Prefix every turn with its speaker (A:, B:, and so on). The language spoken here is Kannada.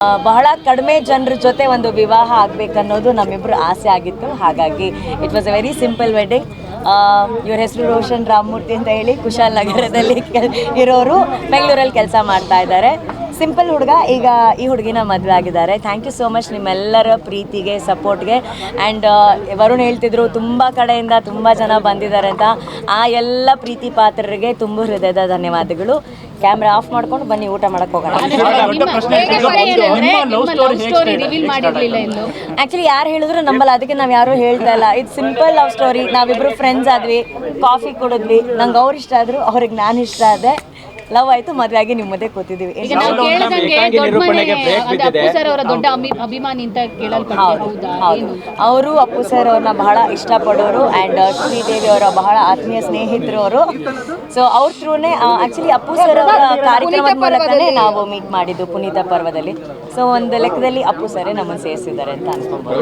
A: ಬಹಳ ಕಡಿಮೆ ಜನರ ಜೊತೆ ಒಂದು ವಿವಾಹ ಆಗಬೇಕನ್ನೋದು ನಮ್ಮಿಬ್ಬರು ಆಸೆ ಆಗಿತ್ತು. ಹಾಗಾಗಿ it was a very simple wedding. ಇವ್ರ ಹೆಸರು ರೋಷನ್ ರಾಮಮೂರ್ತಿ ಅಂತ ಹೇಳಿ ಕುಶಾಲ್ ನಗರದಲ್ಲಿ ಇರೋರು, ಬೆಂಗಳೂರಲ್ಲಿ ಕೆಲಸ ಮಾಡ್ತಾ ಇದ್ದಾರೆ. ಸಿಂಪಲ್ ಹುಡುಗ. ಈಗ ಈ ಹುಡುಗಿನ ಮದುವೆ ಆಗಿದ್ದಾರೆ. ಥ್ಯಾಂಕ್ ಯು ಸೋ ಮಚ್ ನಿಮ್ಮೆಲ್ಲರ ಪ್ರೀತಿಗೆ, ಸಪೋರ್ಟ್ಗೆ. ಆ್ಯಂಡ್ ವರುಣ್ ಹೇಳ್ತಿದ್ರು ತುಂಬ ಕಡೆಯಿಂದ ತುಂಬ ಜನ ಬಂದಿದ್ದಾರೆ ಅಂತ. ಆ ಎಲ್ಲ ಪ್ರೀತಿ ಪಾತ್ರರಿಗೆ ತುಂಬ ಹೃದಯದ ಧನ್ಯವಾದಗಳು. ಕ್ಯಾಮ್ರಾ ಆಫ್ ಮಾಡ್ಕೊಂಡು ಬನ್ನಿ ಊಟ ಮಾಡಕ್ಕೆ ಹೋಗೋಣ. ಆ್ಯಕ್ಚುಲಿ ಯಾರು ಹೇಳಿದ್ರು ನಂಬಲ್ಲ, ಅದಕ್ಕೆ ನಾವು ಯಾರು ಹೇಳ್ತಾ ಇಲ್ಲ. ಇದು ಸಿಂಪಲ್ ಲವ್ ಸ್ಟೋರಿ. ನಾವಿಬ್ಬರು ಫ್ರೆಂಡ್ಸ್ ಆದ್ವಿ, ಕಾಫಿ ಕುಡಿದ್ವಿ, ನಂಗೆ ಅವ್ರು ಇಷ್ಟ ಆದರು, ಅವ್ರಿಗೆ ನಾನು ಇಷ್ಟ ಆದೆ, ಲವ್ ಆಯ್ತು, ಮದುವೆ ಆಗಿ ನಿಮ್ಮ ಮುಂದೆ ಕೂತಿದ್ದೀವಿ. ಅವರು ಅಪ್ಪು ಸರ್ ಅವ್ರನ್ನ ಬಹಳ ಇಷ್ಟಪಡೋರು ಆ್ಯಂಡ್ ಶ್ರೀದೇವಿ ಅವರ ಬಹಳ ಆತ್ಮೀಯ ಸ್ನೇಹಿತರು ಅವರು. ಸೊ ಅವ್ರ ಥ್ರೂನೇ ಆ್ಯಕ್ಚುಲಿ ಅಪ್ಪು ಸರ್ ಅವರ ಕಾರ್ಯಕ್ರಮದ ಮೂಲಕನೇ ನಾವು ಮೀಟ್ ಮಾಡಿದ್ದು ಪುನೀತ ಪರ್ವದಲ್ಲಿ. ಸೊ ಒಂದು ಲೆಕ್ಕದಲ್ಲಿ ಅಪ್ಪು ಸರೇ ನಮ್ಮನ್ನು ಸೇರಿಸಿದ್ದಾರೆ ಅಂತ ಅನ್ಕೊಂಬೋದು.